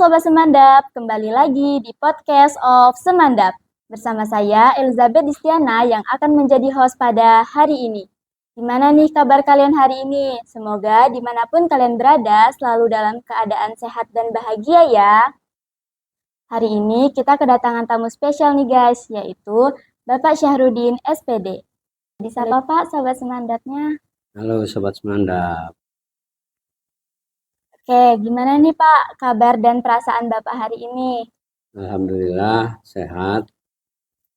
Sobat Semandap, kembali lagi di podcast of Semandap. Bersama saya Elizabeth Distiana yang akan menjadi host pada hari ini. Gimana nih kabar kalian hari ini? Semoga dimanapun kalian berada selalu dalam keadaan sehat dan bahagia ya. Hari ini kita kedatangan tamu spesial nih guys, yaitu Bapak Syahrudin SPD. Disapa Pak Sobat Semandapnya. Halo Sobat Semandap. Oke, gimana nih Pak kabar dan perasaan Bapak hari ini? Alhamdulillah sehat.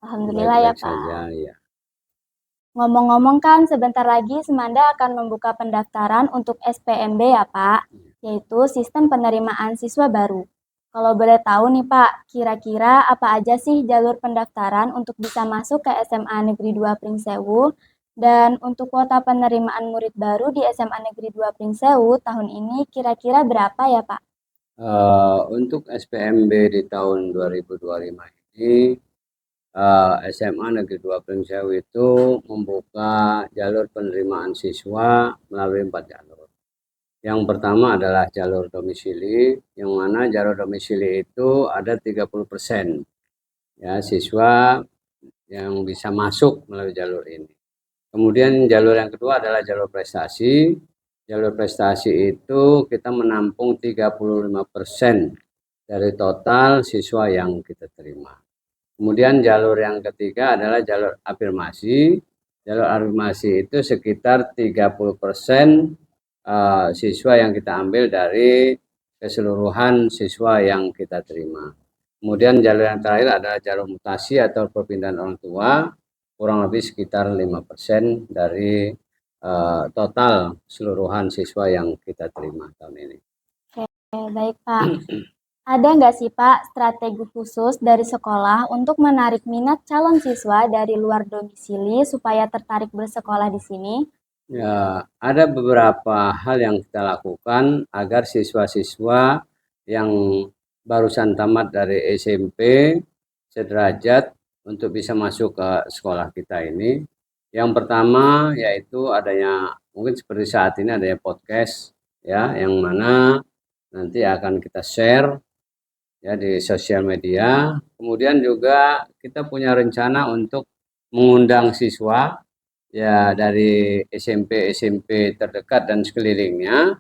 Alhamdulillah ya Baik-baik Pak. saja ya. Ngomong-ngomong kan sebentar lagi Semanda akan membuka pendaftaran untuk SPMB ya Pak, yaitu Sistem Penerimaan Siswa Baru. Kalau boleh tahu nih Pak, kira-kira apa aja sih jalur pendaftaran untuk bisa masuk ke SMA Negeri 2 Pringsewu? Dan untuk kuota penerimaan murid baru di SMA Negeri 2 Pringsewu tahun ini kira-kira berapa ya Pak? Untuk SPMB di tahun 2025 ini SMA Negeri 2 Pringsewu itu membuka jalur penerimaan siswa melalui 4 jalur. Yang pertama adalah jalur domisili, yang mana jalur domisili itu ada 30% ya siswa yang bisa masuk melalui jalur ini. Kemudian jalur yang kedua adalah jalur prestasi. Jalur prestasi itu kita menampung 35% dari total siswa yang kita terima. Kemudian jalur yang ketiga adalah jalur afirmasi. Jalur afirmasi itu sekitar 30% siswa yang kita ambil dari keseluruhan siswa yang kita terima. Kemudian jalur yang terakhir adalah jalur mutasi atau perpindahan orang tua, kurang lebih sekitar 5% dari total keseluruhan siswa yang kita terima tahun ini. Oke, baik Pak. Ada nggak sih Pak strategi khusus dari sekolah untuk menarik minat calon siswa dari luar domisili supaya tertarik bersekolah di sini? Ya, ada beberapa hal yang kita lakukan agar siswa-siswa yang barusan tamat dari SMP sederajat untuk bisa masuk ke sekolah kita ini. Yang pertama yaitu adanya, mungkin seperti saat ini adanya podcast ya, yang mana nanti akan kita share ya di sosial media. Kemudian juga kita punya rencana untuk mengundang siswa ya dari SMP terdekat dan sekelilingnya,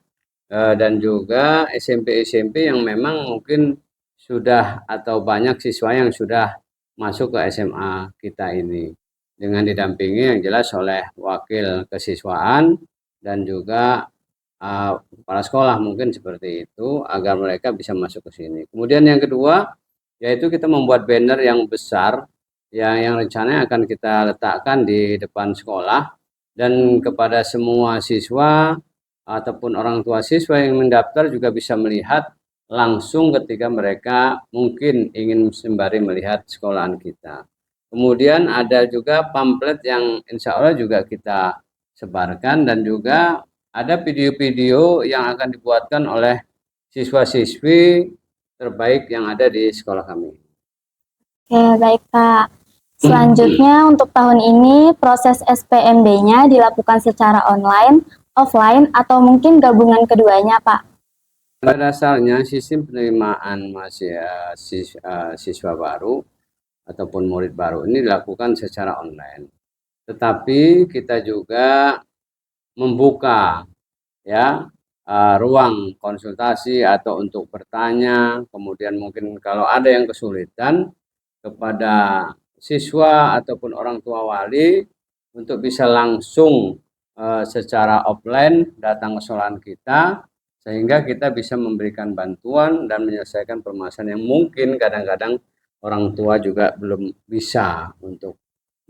dan juga SMP yang memang mungkin sudah atau banyak siswa yang sudah masuk ke SMA kita ini, dengan didampingi yang jelas oleh wakil kesiswaan dan juga kepala sekolah, mungkin seperti itu, agar mereka bisa masuk ke sini. Kemudian yang kedua yaitu kita membuat banner yang besar yang rencananya akan kita letakkan di depan sekolah, dan kepada semua siswa ataupun orang tua siswa yang mendaftar juga bisa melihat langsung ketika mereka mungkin ingin sembari melihat sekolahan kita. Kemudian ada juga pamflet yang insya Allah juga kita sebarkan, dan juga ada video-video yang akan dibuatkan oleh siswa-siswi terbaik yang ada di sekolah kami. Oke, baik Pak. Selanjutnya untuk tahun ini proses SPMB-nya dilakukan secara online, offline, atau mungkin gabungan keduanya Pak? Pada dasarnya sistem penerimaan siswa baru ataupun murid baru ini dilakukan secara online. Tetapi kita juga membuka ya ruang konsultasi atau untuk bertanya, kemudian mungkin kalau ada yang kesulitan kepada siswa ataupun orang tua wali untuk bisa langsung secara offline datang ke sekolahan kita, sehingga kita bisa memberikan bantuan dan menyelesaikan permasalahan yang mungkin kadang-kadang orang tua juga belum bisa untuk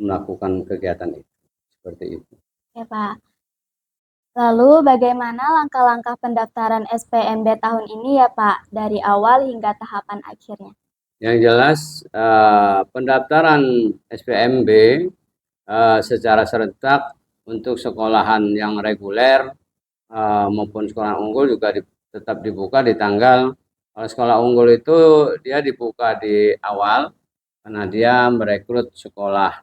melakukan kegiatan itu. Seperti itu. Oke Pak. Lalu bagaimana langkah-langkah pendaftaran SPMB tahun ini ya Pak, dari awal hingga tahapan akhirnya? Yang jelas pendaftaran SPMB secara serentak untuk sekolahan yang reguler maupun sekolah unggul juga tetap dibuka di tanggal. Kalau sekolah unggul itu dia dibuka di awal karena dia merekrut sekolah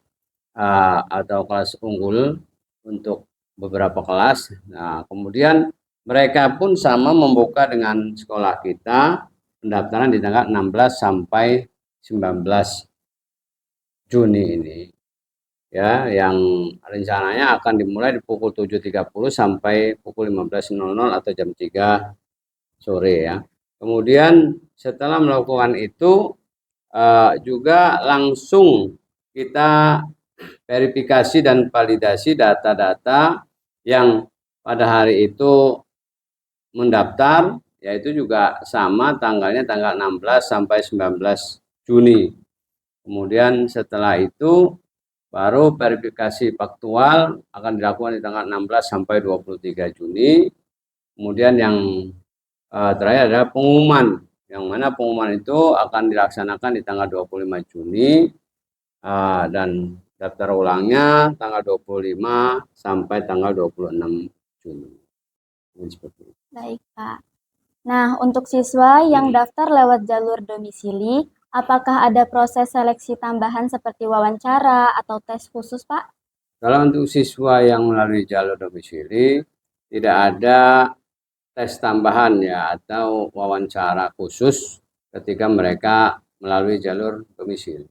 atau kelas unggul untuk beberapa kelas. Nah, kemudian mereka pun sama membuka dengan sekolah kita pendaftaran di tanggal 16 sampai 19 Juni ini. Ya, yang rencananya akan dimulai di pukul 7.30 sampai pukul 15.00 atau jam 3 sore ya. Kemudian setelah melakukan itu juga langsung kita verifikasi dan validasi data-data yang pada hari itu mendaftar, yaitu juga sama tanggalnya tanggal 16 sampai 19 Juni. Kemudian setelah itu baru verifikasi faktual akan dilakukan di tanggal 16 sampai 23 Juni. Kemudian yang terakhir adalah pengumuman, yang mana pengumuman itu akan dilaksanakan di tanggal 25 Juni dan daftar ulangnya tanggal 25 sampai tanggal 26 Juni. Seperti itu. Baik, Pak. Nah, untuk siswa yang daftar lewat jalur domisili, apakah ada proses seleksi tambahan seperti wawancara atau tes khusus, Pak? Kalau untuk siswa yang melalui jalur domisili, tidak ada tes tambahan ya atau wawancara khusus ketika mereka melalui jalur domisili.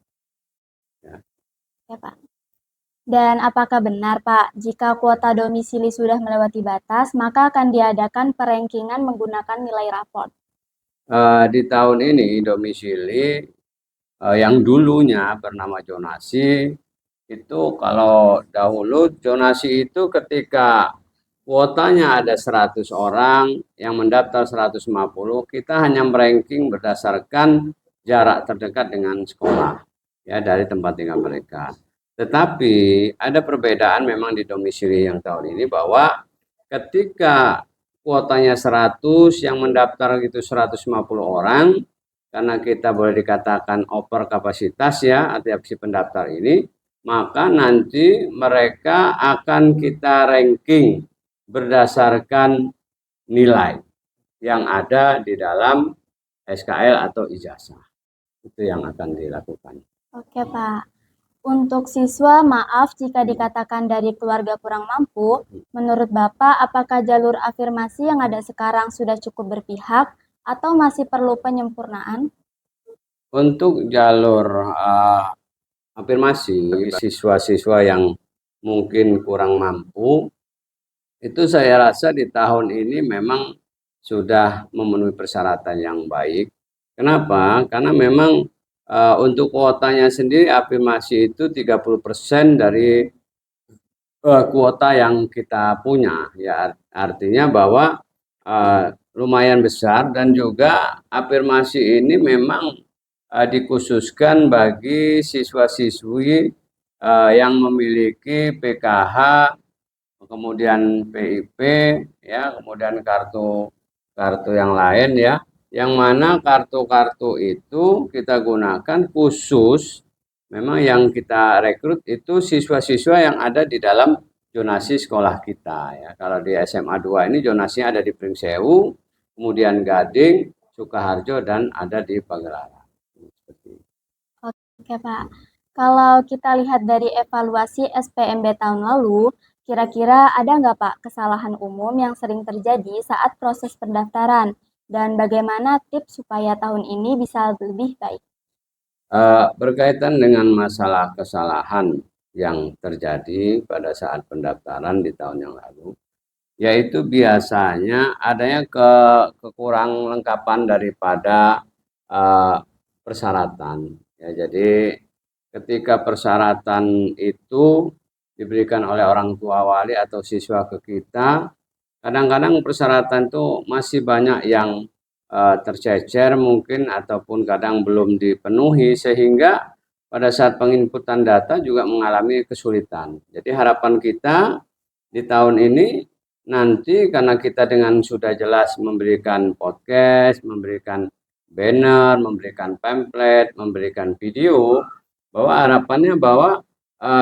Ya. Ya, Pak. Dan apakah benar, Pak, jika kuota domisili sudah melewati batas, maka akan diadakan perankingan menggunakan nilai raport? Di tahun ini domisili yang dulunya bernama zonasi itu, kalau dahulu zonasi itu ketika kuotanya ada 100 orang yang mendaftar 150, kita hanya meranking berdasarkan jarak terdekat dengan sekolah ya dari tempat tinggal mereka. Tetapi ada perbedaan memang di domisili yang tahun ini, bahwa ketika kuotanya 100 yang mendaftar itu 150 orang, karena kita boleh dikatakan over kapasitas ya, artinya si pendaftar ini, maka nanti mereka akan kita ranking berdasarkan nilai yang ada di dalam SKL atau ijazah. Itu yang akan dilakukan. Oke, Pak. Untuk siswa, maaf jika dikatakan dari keluarga kurang mampu, menurut Bapak, apakah jalur afirmasi yang ada sekarang sudah cukup berpihak atau masih perlu penyempurnaan? Untuk jalur afirmasi siswa-siswa yang mungkin kurang mampu, itu saya rasa di tahun ini memang sudah memenuhi persyaratan yang baik. Kenapa? Karena memang untuk kuotanya sendiri afirmasi itu 30% dari kuota yang kita punya. Ya, artinya bahwa lumayan besar, dan juga afirmasi ini memang dikhususkan bagi siswa-siswi yang memiliki PKH, kemudian PIP, ya, kemudian kartu yang lain ya, yang mana kartu-kartu itu kita gunakan khusus, memang yang kita rekrut itu siswa-siswa yang ada di dalam zonasi sekolah kita ya. Kalau di SMA 2 ini zonasinya ada di Pringsewu, kemudian Gading, Sukaharjo, dan ada di Pagelaran. Oke, Pak. Kalau kita lihat dari evaluasi SPMB tahun lalu, kira-kira ada nggak, Pak, kesalahan umum yang sering terjadi saat proses pendaftaran? Dan bagaimana tips supaya tahun ini bisa lebih baik? Berkaitan dengan masalah kesalahan yang terjadi pada saat pendaftaran di tahun yang lalu, yaitu biasanya adanya kekurang lengkapan daripada persyaratan. Ya, jadi ketika persyaratan itu diberikan oleh orang tua wali atau siswa ke kita, kadang-kadang persyaratan itu masih banyak yang tercecer mungkin, ataupun kadang belum dipenuhi, sehingga pada saat penginputan data juga mengalami kesulitan. Jadi harapan kita di tahun ini nanti, karena kita dengan sudah jelas memberikan podcast, memberikan banner, memberikan pamflet, memberikan video, bahwa harapannya bahwa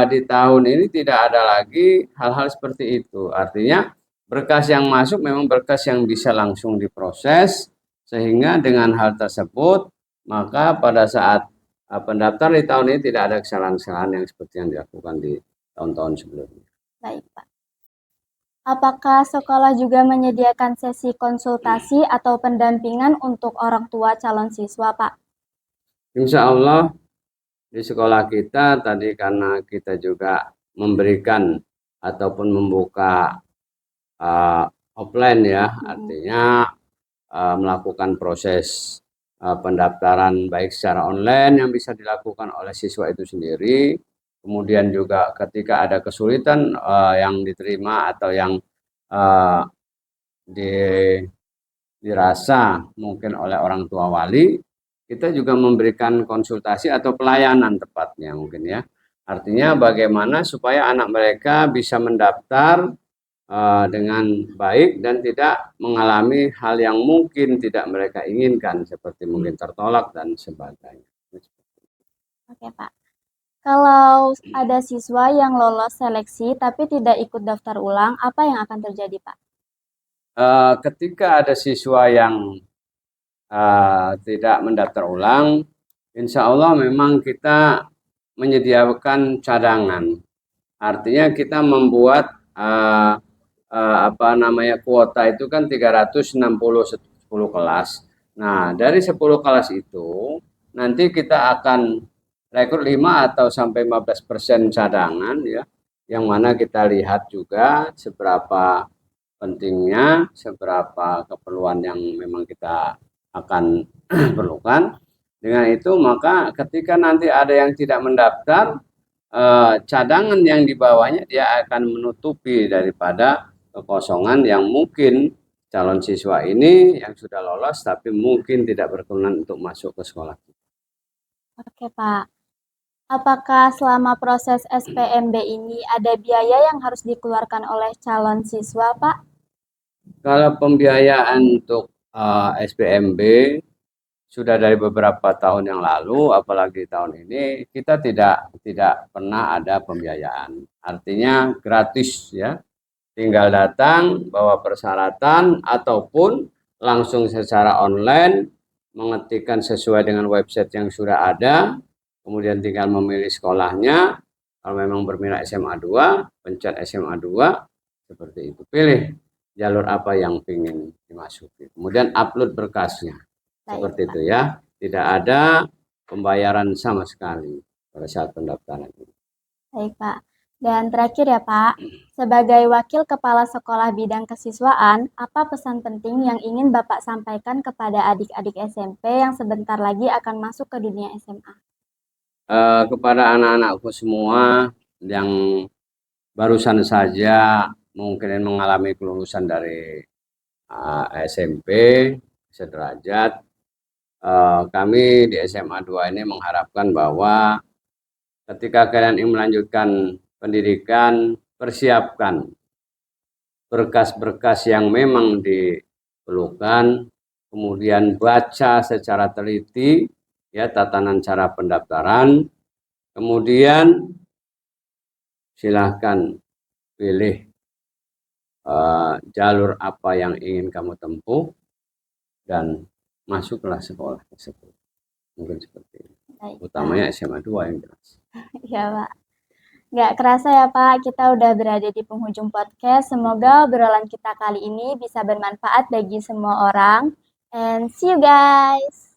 di tahun ini tidak ada lagi hal-hal seperti itu. Artinya berkas yang masuk memang berkas yang bisa langsung diproses, sehingga dengan hal tersebut maka pada saat pendaftar di tahun ini tidak ada kesalahan-kesalahan yang seperti yang dilakukan di tahun-tahun sebelumnya. Baik, Pak. Apakah sekolah juga menyediakan sesi konsultasi atau pendampingan untuk orang tua calon siswa, Pak? Insya Allah di sekolah kita tadi karena kita juga memberikan ataupun membuka uh, offline ya, artinya melakukan proses pendaftaran baik secara online yang bisa dilakukan oleh siswa itu sendiri, kemudian juga ketika ada kesulitan yang diterima atau yang uh, di, dirasa mungkin oleh orang tua wali, kita juga memberikan konsultasi atau pelayanan tepatnya mungkin ya. Artinya bagaimana supaya anak mereka bisa mendaftar dengan baik dan tidak mengalami hal yang mungkin tidak mereka inginkan seperti mungkin tertolak dan sebagainya. Oke, Pak. Kalau ada siswa yang lolos seleksi tapi tidak ikut daftar ulang, apa yang akan terjadi, Pak? Ketika ada siswa yang tidak mendaftar ulang, insya Allah memang kita menyediakan cadangan. Artinya kita membuat apa namanya kuota itu kan 360 10 kelas. Nah, dari 10 kelas itu nanti kita akan rekrut 5 atau sampai 15% cadangan ya. Yang mana kita lihat juga seberapa pentingnya, seberapa keperluan yang memang kita akan perlukan. Dengan itu maka ketika nanti ada yang tidak mendaftar, cadangan yang dibawanya dia akan menutupi daripada kekosongan yang mungkin calon siswa ini yang sudah lolos tapi mungkin tidak berkenan untuk masuk ke sekolah. Oke, Pak. Apakah selama proses SPMB ini ada biaya yang harus dikeluarkan oleh calon siswa, Pak? Kalau pembiayaan untuk SPMB sudah dari beberapa tahun yang lalu, apalagi tahun ini kita tidak pernah ada pembiayaan. Artinya gratis ya. Tinggal datang bawa persyaratan ataupun langsung secara online mengetikkan sesuai dengan website yang sudah ada, kemudian tinggal memilih sekolahnya. Kalau memang berminat SMA 2, pencet SMA 2 seperti itu. Pilih jalur apa yang ingin dimasuki. Kemudian upload berkasnya. Seperti itu ya. Tidak ada pembayaran sama sekali pada saat pendaftaran ini. Baik, Pak. Dan terakhir ya, Pak, sebagai Wakil Kepala Sekolah Bidang Kesiswaan, apa pesan penting yang ingin Bapak sampaikan kepada adik-adik SMP yang sebentar lagi akan masuk ke dunia SMA? Kepada anak-anakku semua yang barusan saja mungkin mengalami kelulusan dari SMP sederajat, kami di SMA 2 ini mengharapkan bahwa ketika kalian ingin melanjutkan pendidikan, persiapkan berkas-berkas yang memang diperlukan, kemudian baca secara teliti ya tatanan cara pendaftaran, kemudian silahkan pilih jalur apa yang ingin kamu tempuh dan masuklah sekolah tersebut. Mungkin seperti itu. Utamanya SMA 2 yang jelas. Ya, Pak. Nggak kerasa ya, Pak, kita udah berada di penghujung podcast. Semoga obrolan kita kali ini bisa bermanfaat bagi semua orang. And see you guys!